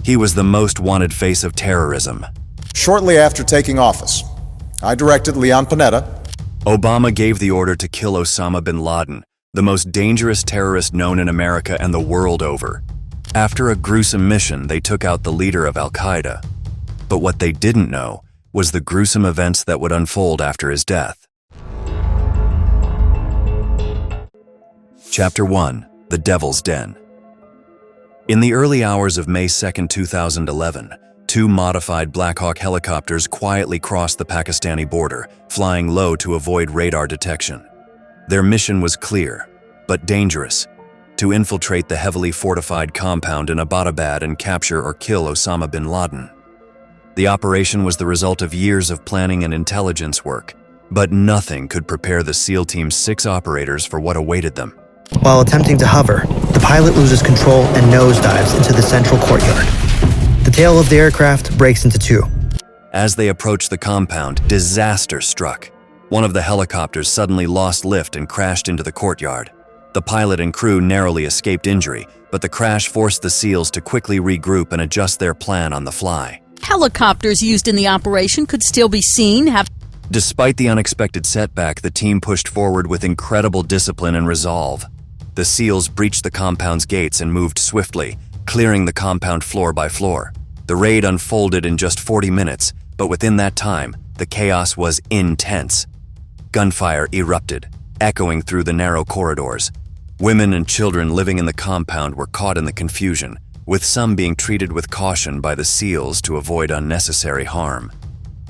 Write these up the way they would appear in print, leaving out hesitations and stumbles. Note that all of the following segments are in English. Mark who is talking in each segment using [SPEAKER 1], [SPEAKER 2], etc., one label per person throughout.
[SPEAKER 1] He was the most wanted face of terrorism.
[SPEAKER 2] Shortly after taking office, I directed Leon Panetta.
[SPEAKER 1] Obama gave the order to kill Osama bin Laden, the most dangerous terrorist known in America and the world over. After a gruesome mission, they took out the leader of al-Qaeda. But what they didn't know was the gruesome events that would unfold after his death. Chapter 1: The Devil's Den. In the early hours of May 2, 2011, two modified Black Hawk helicopters quietly crossed the Pakistani border, flying low to avoid radar detection. Their mission was clear, but dangerous: to infiltrate the heavily fortified compound in Abbottabad and capture or kill Osama bin Laden. The operation was the result of years of planning and intelligence work, but nothing could prepare the SEAL Team's 6 operators for what awaited them.
[SPEAKER 3] While attempting to hover, the pilot loses control and nosedives into the central courtyard. The tail of the aircraft breaks into 2.
[SPEAKER 1] As they approached the compound, disaster struck. One of the helicopters suddenly lost lift and crashed into the courtyard. The pilot and crew narrowly escaped injury, but the crash forced the SEALs to quickly regroup and adjust their plan on the fly.
[SPEAKER 4] Helicopters used in the operation could still be seen.
[SPEAKER 1] Despite the unexpected setback, the team pushed forward with incredible discipline and resolve. The SEALs breached the compound's gates and moved swiftly, clearing the compound floor by floor. The raid unfolded in just 40 minutes, but within that time, the chaos was intense. Gunfire erupted, echoing through the narrow corridors. Women and children living in the compound were caught in the confusion, with some being treated with caution by the SEALs to avoid unnecessary harm.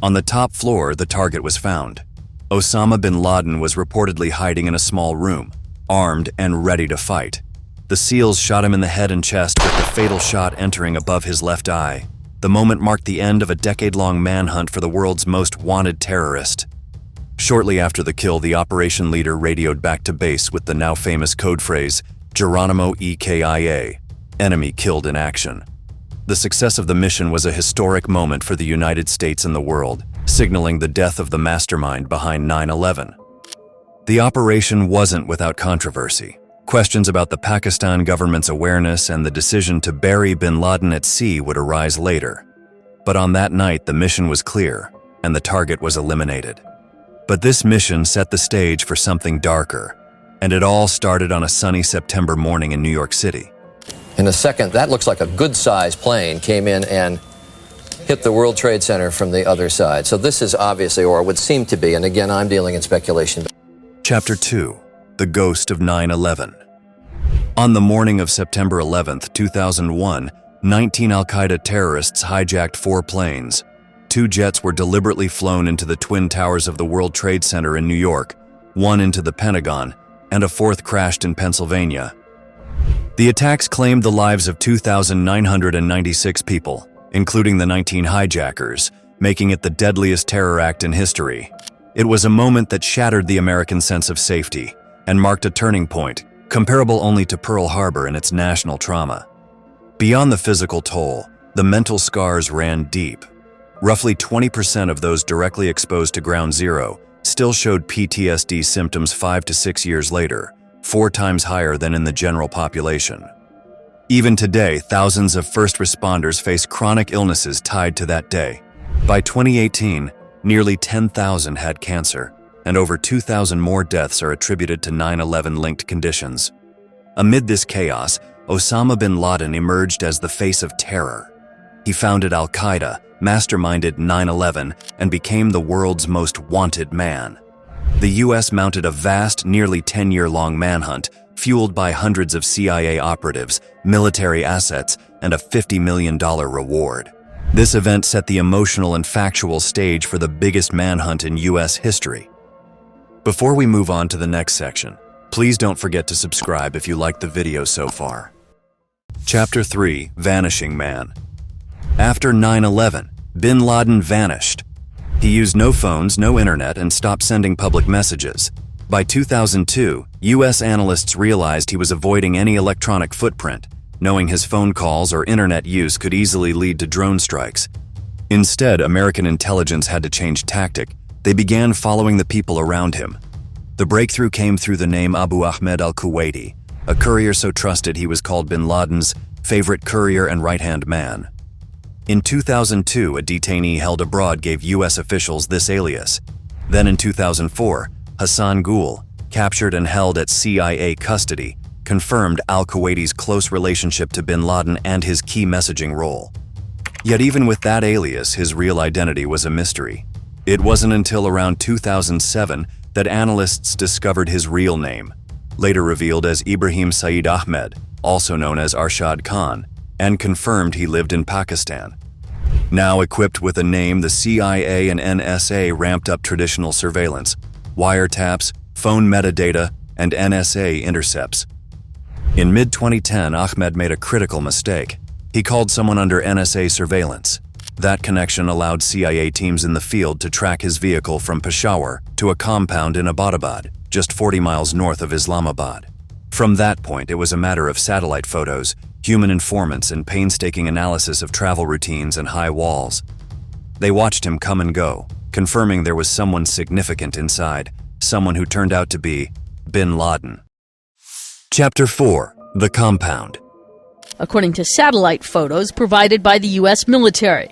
[SPEAKER 1] On the top floor, the target was found. Osama bin Laden was reportedly hiding in a small room, armed and ready to fight. The SEALs shot him in the head and chest, with the fatal shot entering above his left eye. The moment marked the end of a decade-long manhunt for the world's most wanted terrorist. Shortly after the kill, the operation leader radioed back to base with the now famous code phrase, Geronimo EKIA, enemy killed in action. The success of the mission was a historic moment for the United States and the world, signaling the death of the mastermind behind 9/11. The operation wasn't without controversy. Questions about the Pakistan government's awareness and the decision to bury bin Laden at sea would arise later. But on that night, the mission was clear, and the target was eliminated. But this mission set the stage for something darker, and it all started on a sunny September morning in New York City.
[SPEAKER 5] In a second, that looks like a good-sized plane came in and hit the World Trade Center from the other side. So this is obviously, or would seem to be, and again, I'm dealing in speculation.
[SPEAKER 1] Chapter 2: The Ghost of 9/11. On the morning of September 11, 2001, 19 al-Qaeda terrorists hijacked 4 planes. 2 jets were deliberately flown into the Twin Towers of the World Trade Center in New York, 1 into the Pentagon, and a 4th crashed in Pennsylvania. The attacks claimed the lives of 2,996 people, including the 19 hijackers, making it the deadliest terror act in history. It was a moment that shattered the American sense of safety and marked a turning point, comparable only to Pearl Harbor in its national trauma. Beyond the physical toll, the mental scars ran deep. Roughly 20% of those directly exposed to Ground Zero still showed PTSD symptoms 5 to 6 years later, 4 times higher than in the general population. Even today, thousands of first responders face chronic illnesses tied to that day. By 2018, nearly 10,000 had cancer, and over 2,000 more deaths are attributed to 9/11-linked conditions. Amid this chaos, Osama bin Laden emerged as the face of terror. He founded al-Qaeda, masterminded 9/11, and became the world's most wanted man. The U.S. mounted a vast, nearly 10-year-long manhunt, fueled by hundreds of CIA operatives, military assets, and a $50 million reward. This event set the emotional and factual stage for the biggest manhunt in U.S. history. Before we move on to the next section, please don't forget to subscribe if you liked the video so far. Chapter 3: Vanishing Man. After 9/11, bin Laden vanished. He used no phones, no internet, and stopped sending public messages. By 2002, U.S. analysts realized he was avoiding any electronic footprint, knowing his phone calls or internet use could easily lead to drone strikes. Instead, American intelligence had to change tactic. They began following the people around him. The breakthrough came through the name Abu Ahmed al-Kuwaiti, a courier so trusted he was called bin Laden's favorite courier and right-hand man. In 2002, a detainee held abroad gave U.S. officials this alias. Then in 2004, Hassan Ghul, captured and held at CIA custody, confirmed al-Qaeda's close relationship to bin Laden and his key messaging role. Yet even with that alias, his real identity was a mystery. It wasn't until around 2007 that analysts discovered his real name, later revealed as Ibrahim Saeed Ahmed, also known as Arshad Khan, and confirmed he lived in Pakistan. Now equipped with a name, the CIA and NSA ramped up traditional surveillance, wiretaps, phone metadata, and NSA intercepts. In mid-2010, Ahmed made a critical mistake. He called someone under NSA surveillance. That connection allowed CIA teams in the field to track his vehicle from Peshawar to a compound in Abbottabad, just 40 miles north of Islamabad. From that point, it was a matter of satellite photos, human informants, and painstaking analysis of travel routines and high walls. They watched him come and go, confirming there was someone significant inside, someone who turned out to be bin Laden. Chapter 4: The Compound.
[SPEAKER 4] According to satellite photos provided by the U.S. military.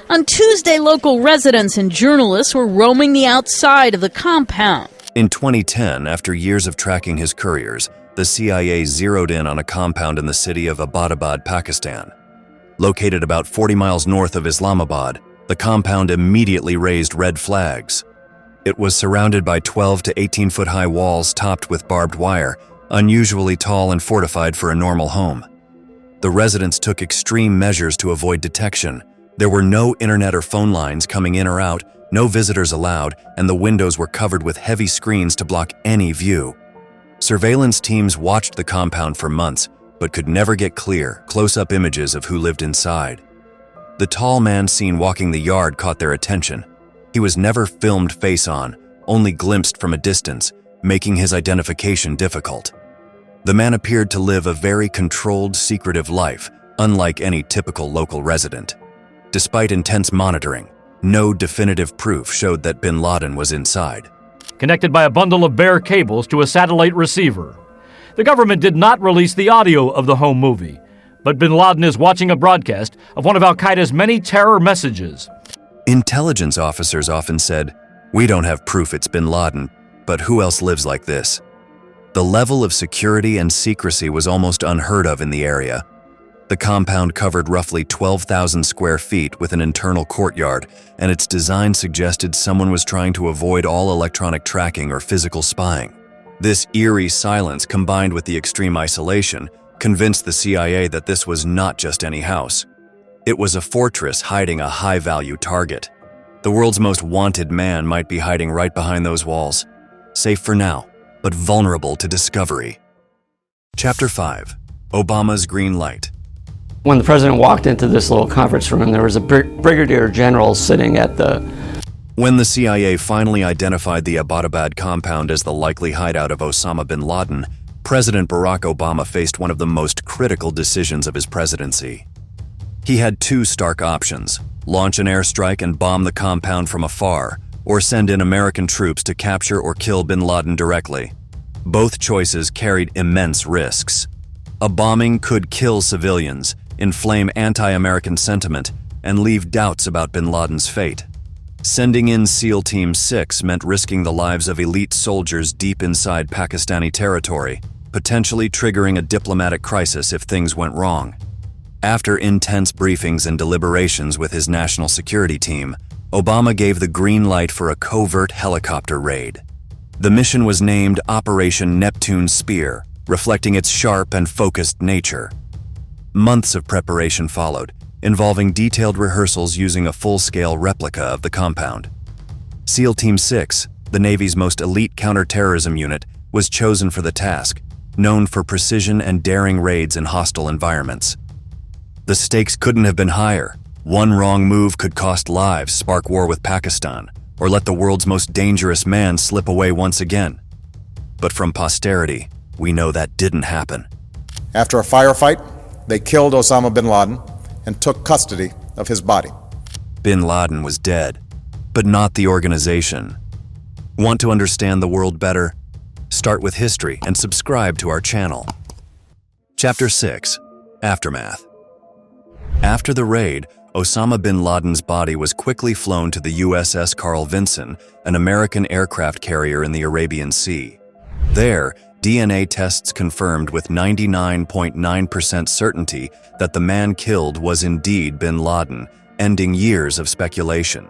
[SPEAKER 4] On Tuesday, local residents and journalists were roaming the outside of the compound.
[SPEAKER 1] In 2010, after years of tracking his couriers, the CIA zeroed in on a compound in the city of Abbottabad, Pakistan. Located about 40 miles north of Islamabad, the compound immediately raised red flags. It was surrounded by 12 to 18-foot high walls topped with barbed wire, unusually tall and fortified for a normal home. The residents took extreme measures to avoid detection. There were no internet or phone lines coming in or out, no visitors allowed, and the windows were covered with heavy screens to block any view. Surveillance teams watched the compound for months, but could never get clear, close-up images of who lived inside. The tall man seen walking the yard caught their attention. He was never filmed face-on, only glimpsed from a distance, making his identification difficult. The man appeared to live a very controlled, secretive life, unlike any typical local resident. Despite intense monitoring, no definitive proof showed that bin Laden was inside.
[SPEAKER 6] Connected by a bundle of bare cables to a satellite receiver. The government did not release the audio of the home movie, but bin Laden is watching a broadcast of one of al-Qaeda's many terror messages.
[SPEAKER 1] Intelligence officers often said, "We don't have proof it's bin Laden, but who else lives like this?" The level of security and secrecy was almost unheard of in the area. The compound covered roughly 12,000 square feet with an internal courtyard, and its design suggested someone was trying to avoid all electronic tracking or physical spying. This eerie silence, combined with the extreme isolation, convinced the CIA that this was not just any house. It was a fortress hiding a high-value target. The world's most wanted man might be hiding right behind those walls, safe for now, but vulnerable to discovery. Chapter 5: Obama's Green Light.
[SPEAKER 7] When the president walked into this little conference room, there was a brigadier general sitting at the...
[SPEAKER 1] When the CIA finally identified the Abbottabad compound as the likely hideout of Osama Bin Laden, President Barack Obama faced one of the most critical decisions of his presidency. He had two stark options: launch an airstrike and bomb the compound from afar, or send in American troops to capture or kill bin Laden directly. Both choices carried immense risks. A bombing could kill civilians, inflame anti-American sentiment, and leave doubts about bin Laden's fate. Sending in SEAL Team 6 meant risking the lives of elite soldiers deep inside Pakistani territory, potentially triggering a diplomatic crisis if things went wrong. After intense briefings and deliberations with his national security team, Obama gave the green light for a covert helicopter raid. The mission was named Operation Neptune Spear, reflecting its sharp and focused nature. Months of preparation followed, involving detailed rehearsals using a full-scale replica of the compound. SEAL Team 6, the Navy's most elite counterterrorism unit, was chosen for the task, known for precision and daring raids in hostile environments. The stakes couldn't have been higher. One wrong move could cost lives, spark war with Pakistan, or let the world's most dangerous man slip away once again. But from posterity, we know that didn't happen.
[SPEAKER 2] After a firefight, they killed Osama bin Laden and took custody of his body.
[SPEAKER 1] Bin Laden was dead, but not the organization. Want to understand the world better? Start with history and subscribe to our channel. Chapter 6: Aftermath. After the raid, Osama bin Laden's body was quickly flown to the USS Carl Vinson, an American aircraft carrier in the Arabian Sea. There, DNA tests confirmed with 99.9% certainty that the man killed was indeed bin Laden, ending years of speculation.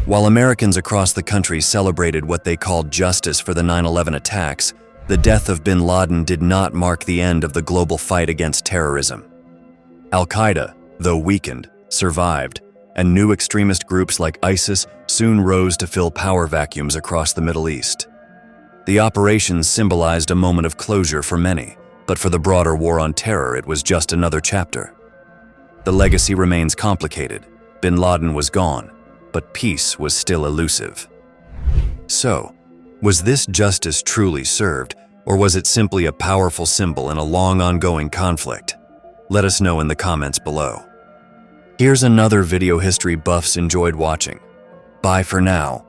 [SPEAKER 1] While Americans across the country celebrated what they called justice for the 9/11 attacks, the death of bin Laden did not mark the end of the global fight against terrorism. Al-Qaeda, though weakened, survived, and new extremist groups like ISIS soon rose to fill power vacuums across the Middle East. The operations symbolized a moment of closure for many, but for the broader war on terror, it was just another chapter. The legacy remains complicated. Bin Laden was gone, but peace was still elusive. So, was this justice truly served, or was it simply a powerful symbol in a long ongoing conflict? Let us know in the comments below. Here's another video history buffs enjoyed watching. Bye for now.